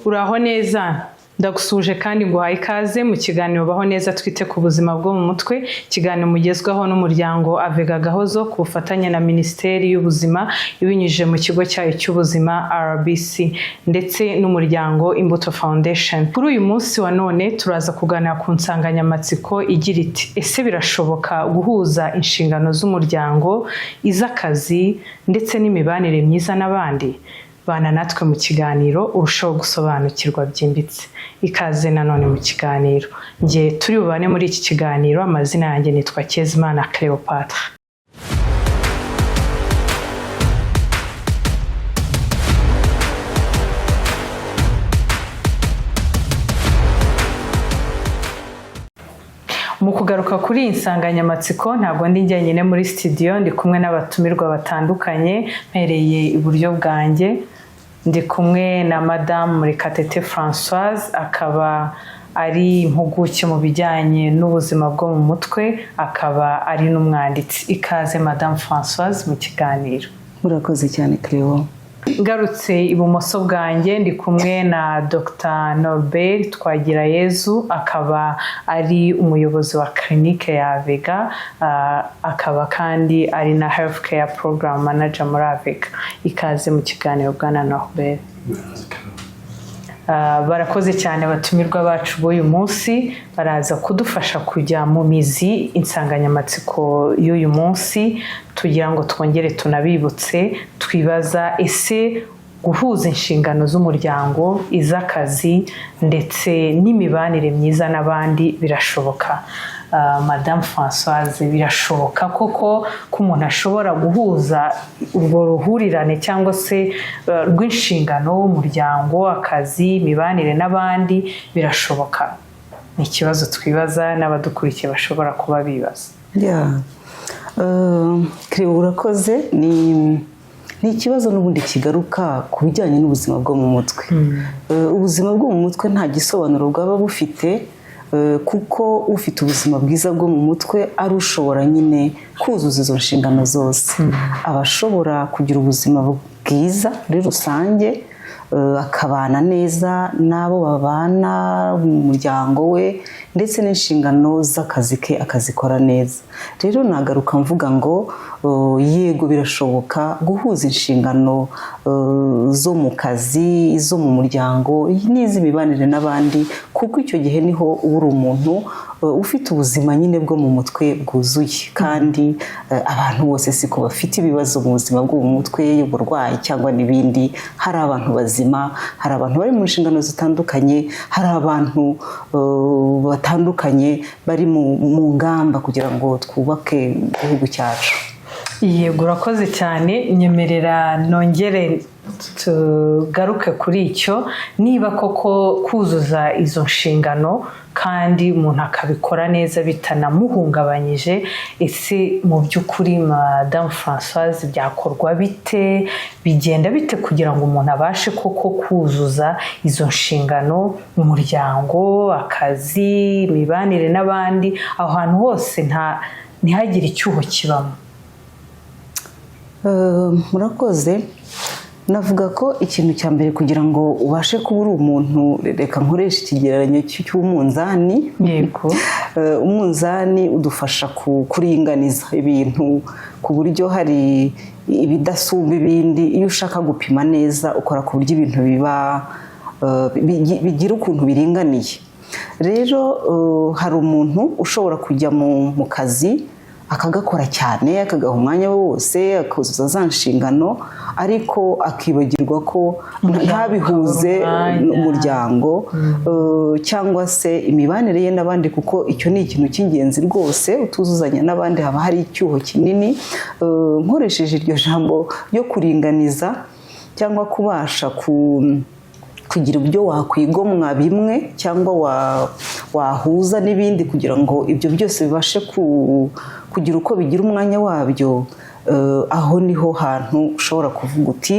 uraho neza ndagusuje kandi nguhaye ikaze mu kiganiro baho neza twite ku buzima bwo mu mutwe kiganiro mugezwaho n'umuryango Avega Gahozo ku bufatanye na Minisiteri y'Ubuzima ibinyujije mu kigo cyayo cy'ubuzima RBC ndetse n'umuryango Imbuto Foundation. Kuri uyu munsi wa none turaza kuganira ku nsanganyamatsiko igira iti ese birashoboka guhuza inshingano z'umuryango iz'akazi ndetse n'imibanire myiza n'abandi? Bana natwe mu kiganiro urushaho gusobanukirwa byimbitse. Ikaze nanone mu kiganiro. Ngiye turi bubane muri iki kiganiro, amazina yanjye nitwa Kezimana Cleopatra. Mu kugaruka kuri iyi nsanganyamatsiko ntabwo ndi njyenyine muri studio, ndi kumwe n'abatumirwa batandukanye. Mpereye iburyo bwanjye ndi kumwe na Madame Murekatete Françoise, akaba ari impuguke mu bijyanye n'ubuzima bwo mu mutwe, akaba ari n'umwanditsi. Ikaze Madame Françoise mu kiganiro. Murakoze cyane Cleo. Ngarutse ibumoso bwanjye ndi kumwe na Dr Norbert Twagirayezu, akaba ari umuyobozi wa clinique ya Avega, akaba kandi ari na healthcare program manager muri Avega. Ikaze mu kiganiro bwana Norbert. Barakoze cyane batumirwa bacu b'uyu munsi, baraza kudufasha kujya mu mizi insanganyamatsiko y'uyu munsi, tugira ngo twongere tunabibutse twibaza ese guhuza inshingano z'umuryango iz'akazi ndetse n'imibanire myiza n'abandi birashoboka? Madame Françoise, birashoboka koko ko umuntu ashobora guhuza urwo ruhurirane cyangwa se rw'inshingano w'umuryango, akazi, imibanire n'abandi? Birashoboka? Ni ikibazo twibaza n'abadukurikiye bashobora kuba bibaza. Urakoze. Ni ikibazo n'ubundi kigaruka ku bijyanye n'ubuzima bwo mu mutwe. Ubuzima bwo mu mutwe nta gisobanuro bwaba bufite, kuko ufite ubuzima bwiza bwo mu mutwe ari ushobora nyine kuzuza izo nshingano zose. Aba ashobora kugira ubuzima bwiza muri rusange, akabana neza n'abo babana mu muryango we, ndetse n'inshingano z'akazi ke akazikora neza. Rero nagaruka mvuga ngo yego birashoboka guhuza inshingano zo mu kazi, zo mu muryango n'iz'imibanire n'abandi, kuko icyo gihe niho uri umuntu ufite ubuzima nyine bwo mu mutwe bwuzuye. Kandi abantu bose siko bafite ibibazo mu buzima bwo mu mutwe, uburwayi cyangwa n'ibindi. Hari abantu bazima, hari abantu bari mu nshingano zitandukanye, hari abantu batandukanye bari mu ngamba kugira ngo twubake igihugu cyacu. Yego, urakoze cyane. Nyemerera nongere tugaruke kuri icyo, niba koko kuzuza izo nshingano kandi umuntu akabikora neza bitanamuhungabanyije, ese mu by'ukuri Madame Françoise byakorwa bite? Bigenda bite kugira ngo umuntu abashe koko kuzuza izo nshingano, umuryango, akazi, imibanire n'abandi, aho hantu hose ntihagire icyuho kibamo? Murakoze. Navuga ko ikintu cya mbere kugira ngo ubashe kuba uri umuntu, reka nkoresha ikigereranyo cy'umunzani. Yego. Umunzani udufasha kuringaniza ibintu ku buryo hari ibidasumba ibindi. Iyo ushaka gupima neza ukora ku buryo ibintu bigira ukuntu biringaniye. Rero hari umuntu ushobora kujya mu kazi akagakora cyane, akagaha umwanya we wose, akuzuza za nshingano, ariko akibagirwa ko ntabihuze n'umuryango cyangwa se imibanire ye n'abandi, kuko icyo ni ikintu cy'ingenzi rwose. Utuzuzanya n'abandi haba hari icyuho kinini. Nkoresheje iryo jambo ryo kuringaniza cyangwa kubasha kugira ibyo wakwigomwa bimwe cyangwa wahuza n'ibindi kugira ngo ibyo byose bibashe kugira uko bigira umwanya wabyo. Aho niho hantu ushobora kuvuga uti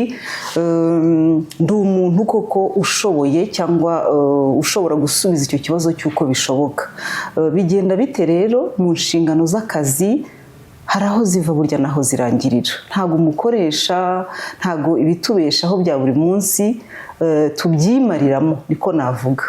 ndi umuntu koko ushoboye, cyangwa ushobora gusubiza icyo kibazo cy'uko bishoboka. Bigenda bite rero mu nshingano z'akazi hari aho ziva burya naho zirangirira. Ntabwo umukoresha, ntabwo ibitubeshaho bya buri munsi tubyimariramo, niko navuga.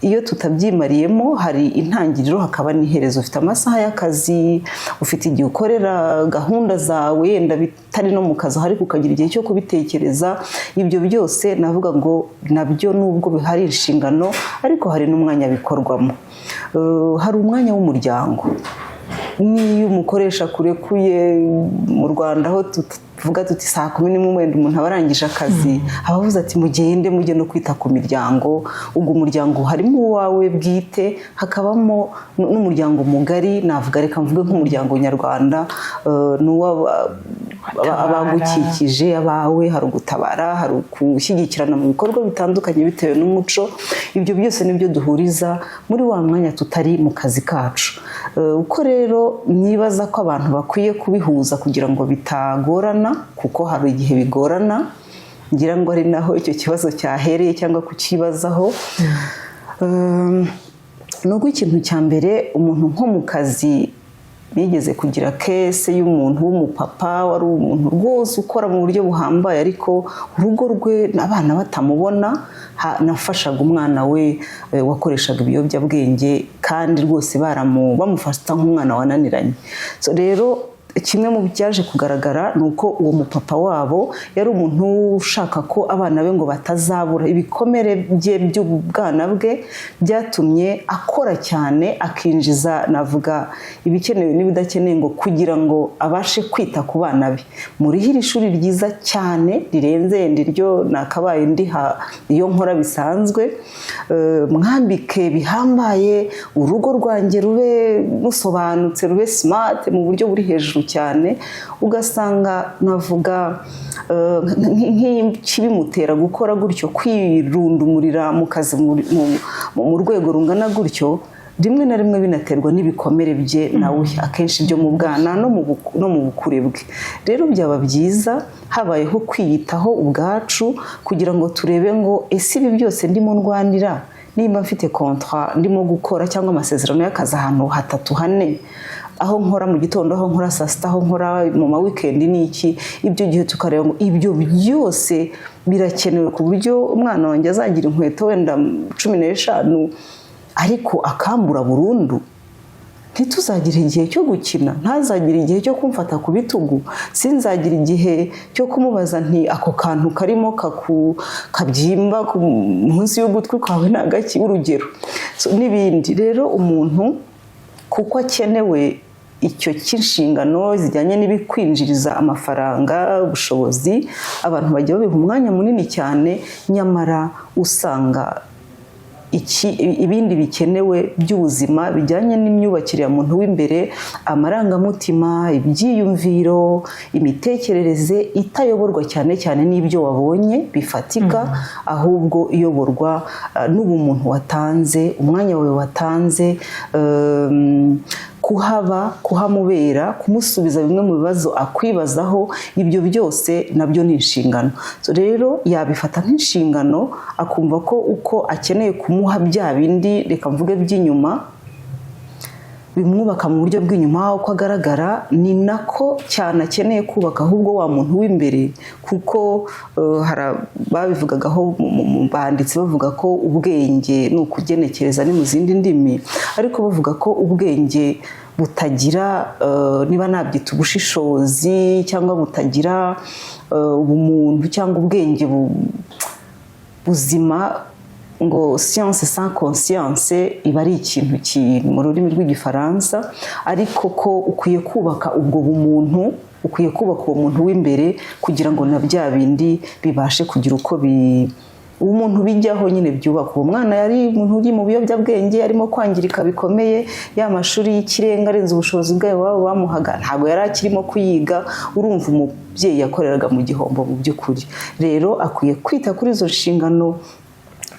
Iyo tutabyimariyemo hari intangiriro hakaba n'iherezo. Ufite amasaha y'akazi, ufite igihe ukorera gahunda zawe, yenda bitari no mu kazi ariko ukagira igihe cyo kubitekereza. Ibyo byose navuga ngo nabyo nubwo hari inshingano ariko hari n'umwanya bikorwamo. Hari umwanya w'umuryango. Niyo umukoresha kurekuye mu Rwanda aho tuvuga tuti saa 11 wenda umuntu aba arangije akazi, abavuze ati mugende mujye no kwita ku miryango. Ubwo umuryango harimo uwawe bwite, hakabamo n'umuryango mugari, navuga reka mvuge nk'umuryango nyarwanda, abagukikije, abawe, hari ugutabara, hari gushyigikirana mu bikorwa bitandukanye bitewe n'umuco. Ibyo byose nibyo duhuriza muri wa mwanya tutari mu kazi kacu. Uko rero nibaza ko abantu bakwiye kubihuza kugira ngo bitagorana, kuko hari igihe bigorana, ngira ngo ari naho icyo kibazo cyahereye cyangwa kukibazaho. Nubwo ikintu cya mbere, umuntu nko mu kazi bigeze kugira kese y'umuntu w'umupapa wari umuntu rwose ukora mu buryo buhambaye, ariko urugo rwe abana batamubona. Nafashaga umwana we wakoreshaga ibiyobyabwenge kandi rwose bamufata nk'umwana wananiranye. So rero kimwe mu byaje kugaragara ni uko uwo mupapa wabo yari umuntu ushaka ko abana be ngo batazabura. Ibikomere bye by'ubwana bwe byatumye akora cyane, akinjiza navuga ibikenewe n'ibidakenewe ngo kugira ngo abashe kwita ku bana be. Murihira ishuri ryiza cyane rirenze ndiryo nakabaye ndiha iyo nkora bisanzwe, mwambike bihambaye, urugo rwanjye rube rusobanutse, rube smart mu buryo buri hejuru cyane. Ugasanga navuga nk'ikibimutera gukora gutyo, kwirundumurira mu kazi mu rwego rungana gutyo, rimwe na rimwe binaterwa n'ibikomere bye nawe akenshi byo mu bwana no mu bukure bwe. Rero byaba byiza habayeho kwiyitaho ubwacu kugira ngo turebe ngo ese ibi byose ndimo ndwanira, nimba mfite contrat ndimo gukora cyangwa amasezerano y'akazi ahantu 3-4, aho nkora mu gitondo, aho nkora saa sita, aho nkora mu ma weekend n'iki, ibyo gihe tukareba ngo ibyo byose birakenewe ku buryo umwana wanjye azagira inkweto wenda 15 ariko akambura burundu. Ntituzagire igihe cyo gukina, ntazagire igihe cyo kumfata ku bitugu, sinzagira igihe cyo kumubaza nti ako kantu karimo kabyimba munsi y'ugutwi kwawe nagaki, urugero n'ibindi. Rero umuntu kuko akenewe icyo cy'inshingano zijyanye n'ibikwinjiriza amafaranga, ubushobozi, abantu bajya babiha umwanya munini cyane, nyamara usanga ibindi bikenewe by'ubuzima bijyanye n'imyubakire ya muntu w'imbere, amarangamutima, ibyiyumviro, imitekerereze itayoborwa cyane cyane n'ibyo wabonye bifatika, ahubwo iyoborwa n'ubumuntu watanze, umwanya wawe watanze, kuhamubera, kumusubiza bimwe mu bibazo akwibazaho. Ibyo byose nabyo ni inshingano. So rero yabifata nk'inshingano, akumva ko uko akeneye kumuha bya bindi reka mvuge by'inyuma, bimwubaka mu buryo bw'inyuma uko agaragara, ni nako cyane akeneye kubaka ahubwo wa muntu w'imbere. Kuko babivugagaho mu banditsi bavuga ko ubwenge ni ukugenekereza ni mu zindi ndimi, ariko bavuga ko ubwenge butagira niba nabyita ubushishozi cyangwa butagira ubumuntu cyangwa ubwenge buzima, ngo science sans conscience iba ari ikintu mu rurimi rw'igifaransa. Ariko ko ukwiye kubaka ubwo bumuntu, ukwiye kubaka uwo muntu w'imbere kugira ngo na bya bindi bibashe kugira uko umuntu bijyaho nyine byubaka. Uwo mwana yari umuntu uri mu biyobyabwenge, arimo kwangirika bikomeye, ya mashuri y'ikirenga arenze ubushobozi bwayo baba bamuhaga, ntabwo yari akirimo kuyiga. Urumva umubyeyi yakoreraga mu gihombo mu by'ukuri. Rero akwiye kwita kuri izo nshingano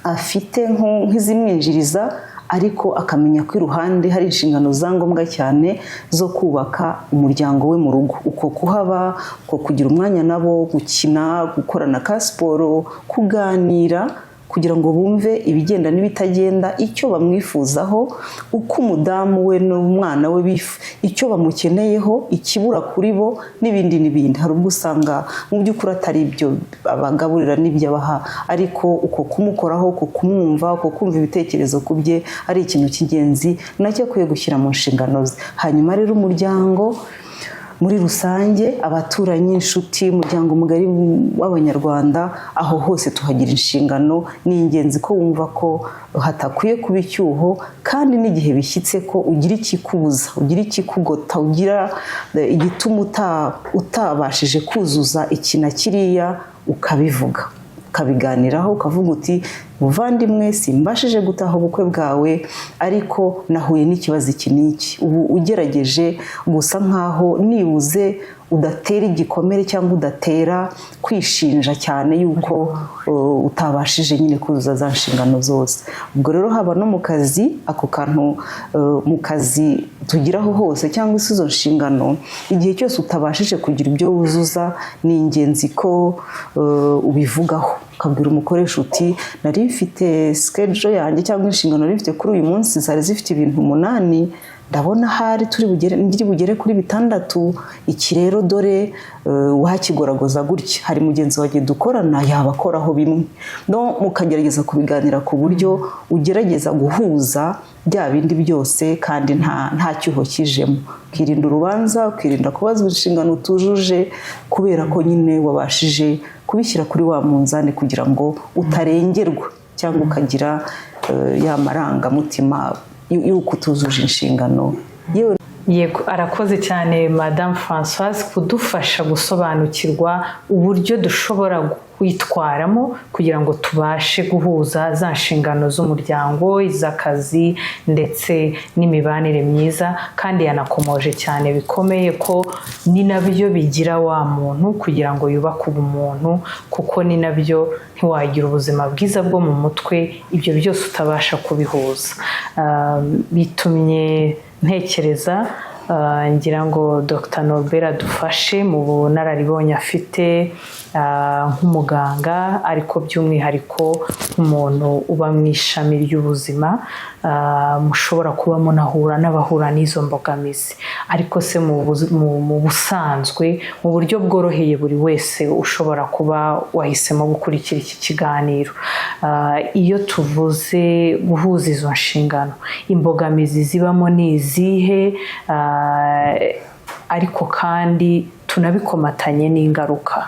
afite nk'izimwinjiriza, ariko akamenya ko iruhande hari inshingano za ngombwa cyane zo kubaka umuryango we mu rugo. Uko kuhaba, uko kugira umwanya nabo, gukina, gukorana ka siporo, kuganira, kugira ngo bumve ibigenda n'ibitagenda, icyo bamwifuzaho, uko umudamu we n'umwana we icyo bamukeneyeho, ikibura kuri bo n'ibindi n'ibindi. Hari ubwo usanga mu by'ukuri atari ibyo abagaburira n'ibyo abaha, ariko uko kumukoraho, uko kumwumva, uko kumva ibitekerezo ku bye ari ikintu cy'ingenzi nacyo akwiye gushyira mu nshingano ze. Hanyuma rero umuryango muri rusange, abaturanyi, inshuti, umuryango mugari w'Abanyarwanda, aho hose tuhagira inshingano. Ni ingenzi ko wumva ko hatakwiye kuba icyuho, kandi n'igihe bishyitse ko ugira ikikubuza, ugira ikikugota, ugira igituma utabashije kuzuza iki na kiriya, ukabivuga, ukabiganiraho, ukavuga uti muvandimwe, simbashije gutaha ubukwe bwawe, ariko nahuye n'ikibazo iki n'iki. Ubu ugerageje gusa nkaho nibuze udatera igikomere cyangwa udatera kwishinja cyane yuko utabashije nyine kuzuza za nshingano zose. Ubwo rero haba no mu kazi, ako kantu mu kazi tugiraho hose cyangwa se izo nshingano, igihe cyose utabashije kugira ibyo wuzuza, ni ingenzi ko ubivugaho, ukabwira umukoresha uti nari mfite schedule yanjye cyangwa inshingano nari mfite kuri uyu munsi zari zifite ibintu 8, ndabona hari ndiri bugere kuri 6, iki rero dore wakigoragoza gutya, hari mugenzi wagiye dukorana yabakoraho bimwe, no mukagerageza kubiganira ku buryo ugerageza guhuza bya bindi byose, kandi nta cyuho kijemo. Ukirinda urubanza, ukirinda kubazwa inshingano utujuje, kubera ko nyine wabashije kubishyira kuri wa munzani kugira ngo utarengerwa cyangwa ukagira ya marangamutima y'uko utuzuje inshingano. Yego, arakoze cyane Madame Françoise kudufasha gusobanukirwa uburyo dushobora kwitwaramo kugira ngo tubashe guhuza za nshingano z'umuryango, iz'akazi ndetse n'imibanire myiza. Kandi yanakomoje cyane bikomeye ko ni nabyo bigira wa muntu kugira ngo yubake ubumuntu, kuko ni nabyo, ntiwagira ubuzima bwiza bwo mu mutwe ibyo byose utabasha kubihuza. Bitumye ntekereza, ngira ngo Dr Norbert adufashe mu bunararibonye afite nk'umuganga, ariko by'umwihariko nk'umuntu uba mu ishami ry'ubuzima, mushobora kuba munahura n'abahura n'izo mbogamizi. Ariko se mu busanzwe, mu buryo bworoheye buri wese ushobora kuba wahisemo gukurikira iki kiganiro, iyo tuvuze guhuza izo nshingano, imbogamizi zibamo ni izihe? Ariko kandi tunabikomatanye n'ingaruka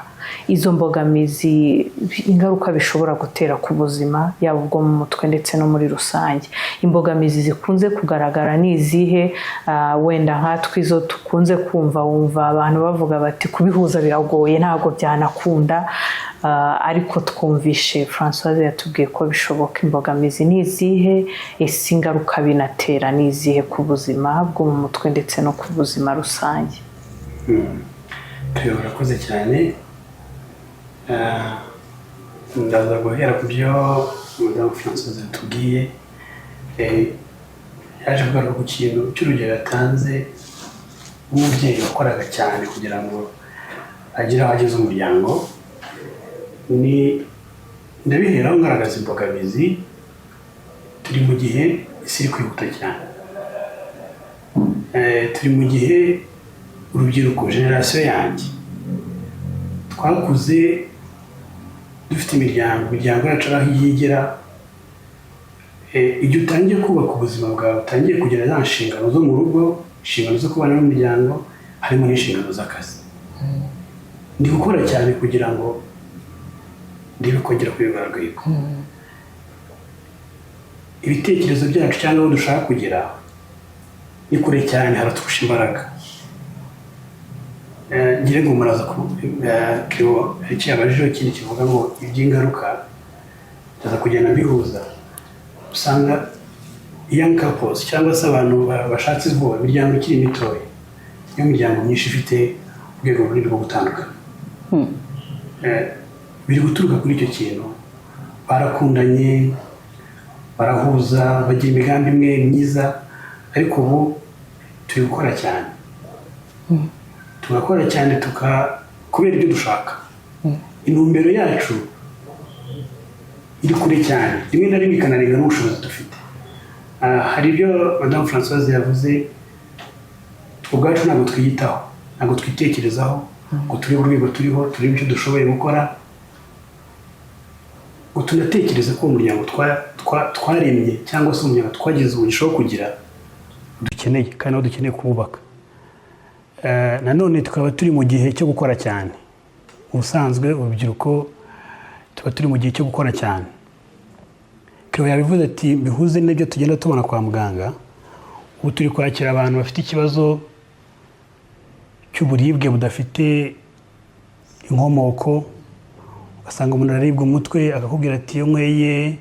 izo mbogamizi, ingaruka bishobora gutera ku buzima, yaba ubwo mu mutwe ndetse no muri rusange. Imbogamizi zikunze kugaragara ni izihe? Wenda nkatwe izo tukunze kumva, wumva abantu bavuga bati kubihuza biragoye, ntabwo byanakunda, ariko twumvishe Françoise yatubwiye ko bishoboka. Imbogamizi ni izihe? Ese ingaruka binatera ni izihe ku buzima bwo mu mutwe ndetse no ku buzima rusange? Urakoze cyane. Ndaza guhera ku byo Madame Françoise yatubwiye. Yaje kugaruka ku kintu cy'urugero yatanze w'umubyeyi wakoraga cyane kugira ngo agire aho ageze umuryango. Ndabiheraho ngaragaza imbogamizi. Turi mu gihe isi iri kwihuta cyane, turi mu gihe urubyiruko, generasiyo yanjye, twakuze dufite imiryango yacu aho yigera. Igihe utangiye kubaka ubuzima bwawe, utangiye kugira za nshingano zo mu rugo, inshingano zo kubana n'umuryango, harimo n'inshingano z'akazi. Ndi gukora cyane kugira ngo ndibe kongera kuyobora rwego. Ibitekerezo byacu cyangwa aho dushaka kugera ni kure cyane, haraturusha imbaraga. Ngira ngo muraza icyo yabajeho ikindi kivuga ngo iby'ingaruka ndaza kugenda bihuza. Usanga young couples cyangwa se abantu bashatse vuba, imiryango ikiri mitoya, iyo miryango myinshi ifite urwego runini rwo gutandukana, biri guturuka kuri icyo kintu. Barakundanye, barahuza, bagira imigambi imwe myiza, ariko ubu turi gukora cyane, tugakora cyane kubera ibyo dushaka. Intumbero yacu iri kure cyane rimwe na rimwe ikanarenga n'ubushobozi dufite. Hari ibyo Madame Françoise yavuze, ubwacu ntabwo twiyitaho, ntabwo twitekerezaho ngo turebe urwego turiho, turebe icyo dushoboye gukora, ngo tunatekereze ko umuryango twaremye cyangwa se umuryango twagize umugisha wo kugira dukeneye kandi aho dukeneye kuwubaka. Nanone tukaba turi mu gihe cyo gukora cyane. Ubusanzwe urubyiruko tuba turi mu gihe cyo gukora cyane. Kiro yabivuze ati bihuze n'ibyo tugenda tubona kwa muganga. Ubu turi kwakira abantu bafite ikibazo cy'uburibwe budafite inkomoko, ugasanga umuntu araribwa umutwe akakubwira ati iyo nyweye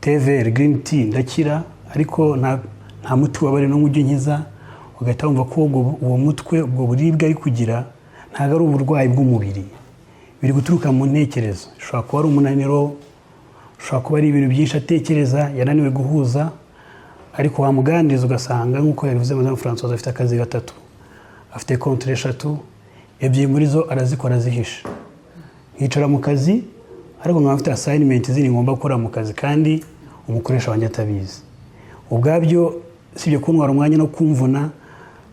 TVR green tea ndakira, ariko nta muti wabari n'umujyi nkiza, ugahita wumva ko uwo mutwe ubwo buribwe ari kugira ntabwo ari uburwayi bw'umubiri, biri guturuka mu ntekerezo. Ushobora kuba ari umunaniro, ushobora kuba ari ibintu byinshi atekereza yananiwe guhuza, ariko wamuganiriza ugasanga nk'uko yabivuze Madame Françoise afite akazi gatatu, afite kontre 3, ebyiri muri zo arazikora azihisha. Yicara mu kazi ariko nkaba afite assignment ziri ngomba gukora mu kazi kandi umukoresha wanjye atabizi. Ubwabyo sibyo kuntwara umwanya no kumvuna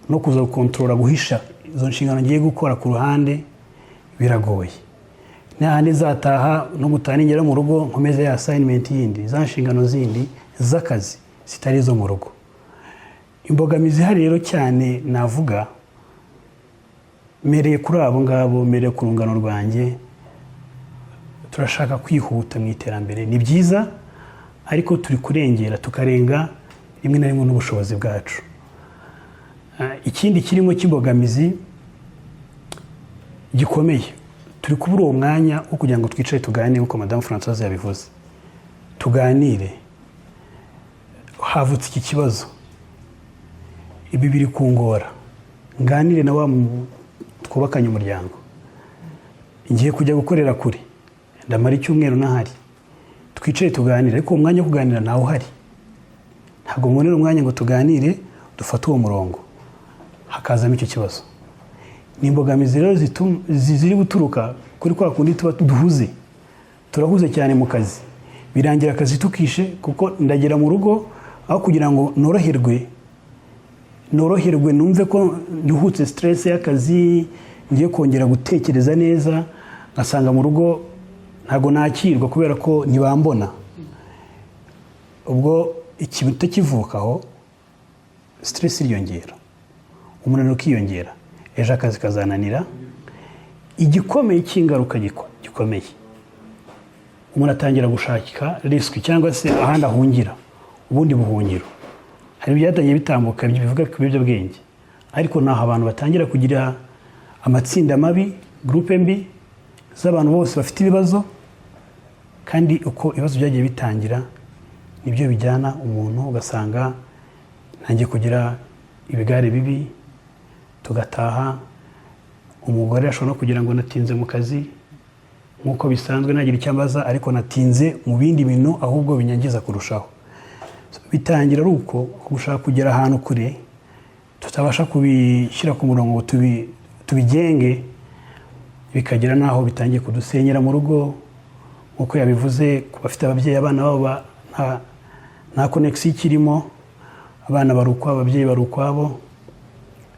no kuza gukontorora guhisha izo nshingano ngiye gukora ku ruhande biragoye. N'ahandi zataha no gutaha ningera mu rugo nkomeze ya assignment yindi, za nshingano zindi z'akazi zitari zo mu rugo. Imbogamizi hari rero cyane navuga mereye kuri abo ngabo, mereye ku rungano rwanjye. Turashaka kwihuta mu iterambere, ni byiza, ariko turi kurengera tukarenga rimwe na rimwe n'ubushobozi bwacu. Ikindi kirimo cy'imbogamizi gikomeye, turi kubura uwo mwanya wo kugira ngo twicare tuganire uko Madame Françoise yabivuze. Tuganire, havutse iki kibazo, ibi biri kungora, nganire na wa twubakanye umuryango, ngiye kujya gukorera kure, ndamara icyumweru nahari, twicare tuganire, ariko umwanya wo kuganira nawe uhari. Ntabwo mbonera umwanya ngo tuganire dufate uwo murongo, hakazamo icyo kibazo. Ni imbogamizi rero ziri guturuka kuri kwa kundi tuba duhuze, turahuze cyane mu kazi, birangira akazi tukishe, kuko ndagera mu rugo aho kugira ngo noroherwe numve ko nduhutse stress y'akazi, ngiye kongera gutekereza neza, ngasanga mu rugo ntago nakirwa kubera ko ntibambona. Ubwo ikibuto kivukaho, stress iriyongera, umunaniro ukiyongera, ejo akazi kazananira. Igikomeye cy'ingaruka gikomeye, umuntu atangira gushakika risk cyangwa se ahandi ahungira, ubundi buhungiro. Hari byatangiye bitambuka bivuga ku biyobyabwenge, ariko naho abantu batangira kugira amatsinda mabi, groupe mbi z'abantu bose bafite ibibazo, kandi uko ibibazo byagiye bitangira nibyo bijyana umuntu, ugasanga ntangiye kugira ibigare bibi, tugataha umugore ashobora no kugira ngo natinze mu kazi nk'uko bisanzwe nagira icyambaza, ariko natinze mu bindi bintu ahubwo binyangiza kurushaho. Bitangira ari uko gushaka kugera ahantu kure tutabasha kubishyira ku murongo tubigenge, bikagera naho bitangiye kudusenyera mu rugo. Nk'uko yabivuze, ku bafite ababyeyi abana babo nta connection ikirimo, abana bari ukwabo, ababyeyi bari ukwabo,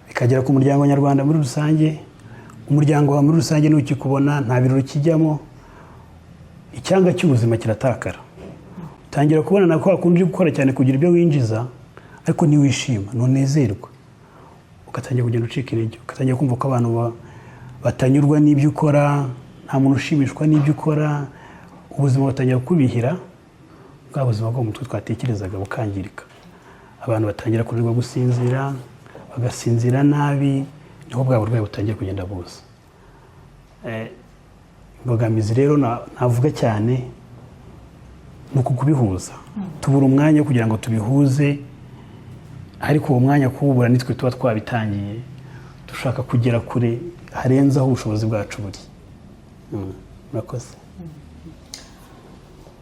bikagera ku muryango nyarwanda muri rusange. Umuryango wa muri rusange ntukikubona, nta birori kijyamo, icyanga cy'ubuzima kiratakara. Utangira kubona na kwa kundi gukora cyane kugira ibyo winjiza, ariko ntiwishima, ntunezerwa, ugatangira kugenda ucika intege, ugatangira kumva ko abantu batanyurwa n'ibyo ukora, nta muntu ushimishwa n'ibyo ukora, ubuzima butangira kubihira, bwa buzima bwo mu mutwe twatekerezaga bukangirika. Abantu batangira kunanirwa gusinzira, bagasinzira nabi, niho bwa burwayi butangiye kugenda buza. Imbogamizi rero navuga cyane ni uku kubihuza. Tubura umwanya kugira ngo tubihuze, ariko uwo mwanya kuwubura nitwe tuba twabitangiye, dushaka kugera kure harenze aho ubushobozi bwacu buri. Murakoze.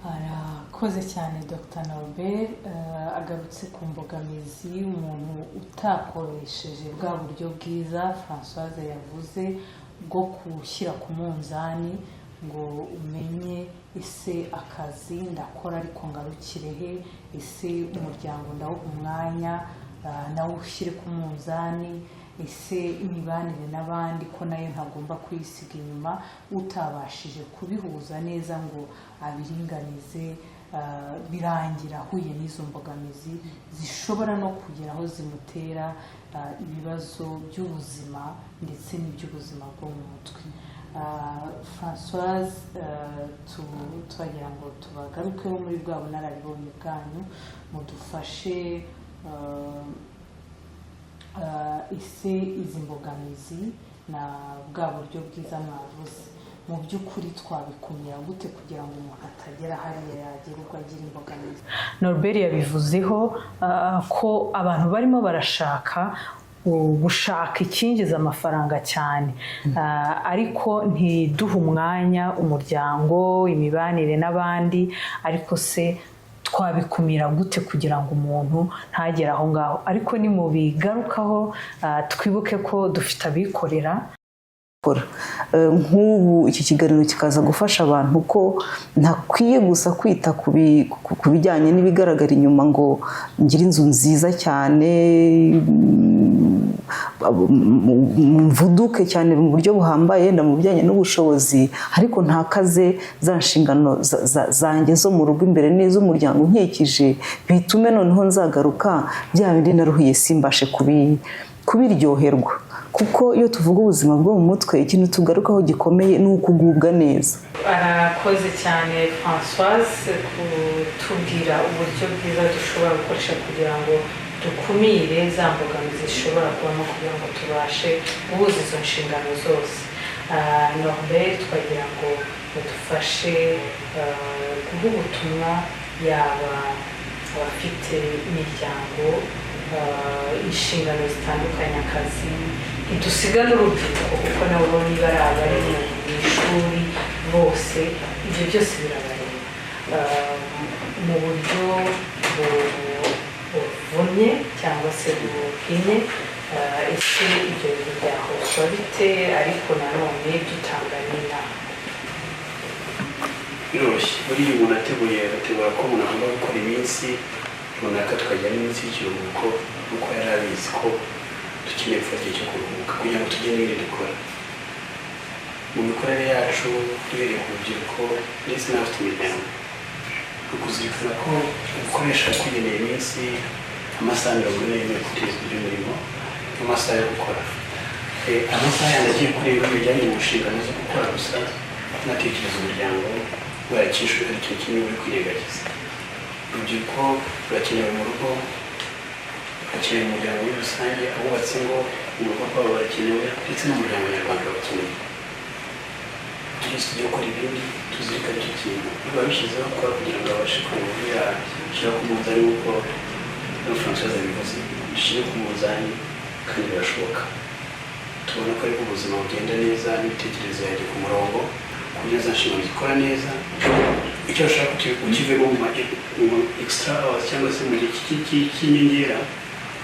Arakoze cyane Dr. Norbert. Agarutse ku mbogamizi umuntu utakoresheje bwa buryo bwiza Françoise yavuze bwo kushyira ku munzani ngo umenye ese akazi ndakora ariko ngarukire he, ese umuryango ndawuha umwanya nawo ushyire ku munzani, ese imibanire n'abandi ko nayo ntagomba kuyisiga inyuma. Utabashije kubihuza neza ngo abiringanize birangira ahuye n'izo mbogamizi zishobora no kugera aho zimutera ibibazo by'ubuzima ndetse n'iby'ubuzima bwo mu mutwe. Françoise, twagira ngo tubagarukeho muri bwa bunararibonye bwanyu, mudufashe ese izi mbogamizi na bwa buryo bwiza mwavuze mu by'ukuri twabikumira gute kugira ngo umuntu atagera hariya yagera ubwo agira imbogamizi? Norbert yabivuzeho ko abantu barimo barashaka gushaka ikinjiza amafaranga cyane, ariko ntiduhe umwanya umuryango, imibanire n'abandi. Ariko se twabikumira gute kugira ngo umuntu ntagere aho ngaho? Ariko ni mu bigarukaho twibuke ko dufite abikorera. Nk'ubu iki kiganiro kikaza gufasha abantu ko ntakwiye gusa kwita ku bijyanye n'ibigaragara inyuma ngo ngire inzu nziza cyane, mvuduke cyane mu buryo buhambaye yenda mu bijyanye n'ubushobozi, ariko ntakaze za nshingano zanjye zo mu rugo imbere n'iz'umuryango nkikije, bitume noneho nzagaruka bya bindi naruhiye simbashe kubiryoherwa. Kuko iyo tuvuga ubuzima bwo mu mutwe, ikintu tugarukaho gikomeye ni ukugubwa neza. Arakoze cyane Françoise kutubwira uburyo bwiza dushobora gukoresha kugira ngo dukumire za mbogamizi zishobora kubamo kugira ngo tubashe guhuza izo nshingano zose. Norbert, twagira ngo badufashe guha ubutumwa yaba abafite imiryango, inshingano zitandukanye, akazi, ntidusiga n'urubyiruko kuko nabo niba ari abari mu ishuri bose, ibyo byose birabareba mu buryo buvunye cyangwa se buhinnye. Ese ibyo bintu byahozwa bite? Ariko nanone dutanga n'inama. Biroroshye, buriya umuntu ategura ko umuntu agomba gukora iminsi runaka, tukajya n'iminsi y'ikiruhuko, kuko yari abizi ko dukeneye gufata igihe cyo kuruhuka kugira ngo tugire n'ibindi dukora mu mikorere yacu, duhereye ku rubyiruko ndetse n'abafite imiryango. Ni ukuzirikana ko gukoresha kwigenera iminsi, amasaha 40 kuteza iby'umurimo, amasaha yo gukora, amasaha yandi agiye kureba ibijyanye mu nshingano zo gukora gusa, natekereza umuryango warakishwe ari cyo kimwe uri kwirengagiza. Urubyiruko rurakenewe mu rugo, rurakenewe mu muryango muri rusange, abubatse ngo mu rugo rwabo barakenewe ndetse n'umuryango nyarwanda barakenewe. Tujye gukora ibindi, tuzirikane icyo kintu, biba bishyizeho gukora kugira ngo babashe kumenya shyira ku munzani nk'uko Françoise abivuze, dushyire ku munzani kandi birashoboka. Tubona ko ariko ubuzima bugenda neza n'ibitekerezo yajya ku murongo, kugira za nshingano zikora neza, icyo bashaka ukivemo mu extra hours cyangwa se mu gihe cy'inyongera,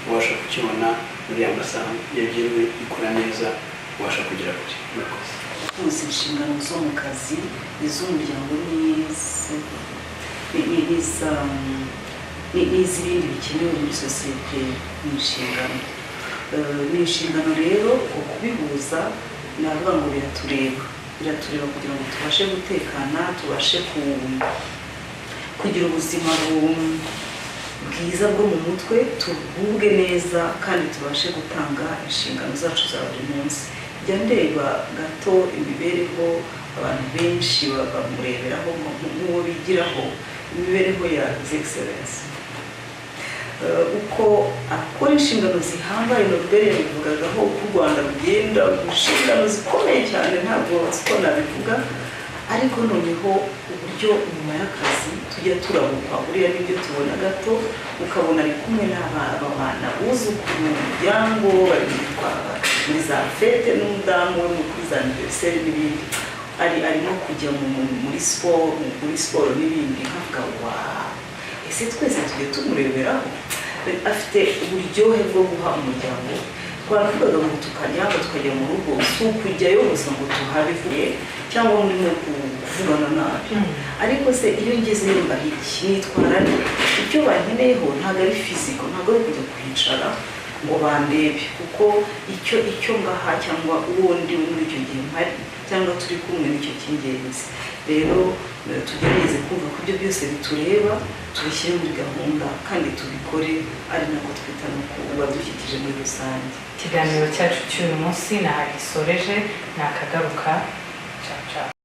ubasha kukibona muri aya masaha yagenwe, ikora neza, ubasha kugera kure. Murakoze. Kuzuza inshingano zo mu kazi, iz'umuryango n'iz'ibindi bikenewe muri sosiyete n'inshingano. Ni inshingano rero kubihuza, navuga ngo biratureba kugira ngo tubashe gutekana, tubashe kugira ubuzima bwiza bwo mu mutwe, tugubwe neza kandi tubashe gutanga inshingano zacu za buri munsi. Jya ndeba gato imibereho abantu benshi bamureberaho nk'uwo bigiraho, imibereho ya His Excellence, uko akora inshingano zihambaye. Norbert yabivugagaho uko u Rwanda rugenda, inshingano zikomeye cyane, ntabwo siko nabivuga, ariko noneho uburyo nyuma y'akazi tujya turabukwa, buriya nibyo tubona gato, ukabona ari kumwe n'abana buzukuru, umuryango bari muri za fete n'umudamu we muri za anniversaire n'ibindi, arimo kujya muri siporo n'ibindi, nkavuga waaa, ese twese tujye tumureberaho. Afite uburyohe bwo guha umuryango twaravugaga ngo tukaryama tukajya mu rugo si ukujyayo gusa ngo tuhabivuye cyangwa murimo kuvugana nabi ariko se iyo ngezeyo mbahiki nitwara icyo bankeneyeho ntabwo ari fiziko ntabwo ari kujya kwicara ngo bandebe kuko icyo ngaha cyangwa uwundi muri icyo gihe mpari cyangwa turi kumwe n'icyo cy'ingenzi rero tugerageze kumva ko ibyo byose bitureba tubishyire muri gahunda kandi tubikore ari nako twita no kuba dushyikije muri rusange. Ikiganiro cyacu cy'uyu munsi nahagisoreje nakagaruka. Ciao ciao.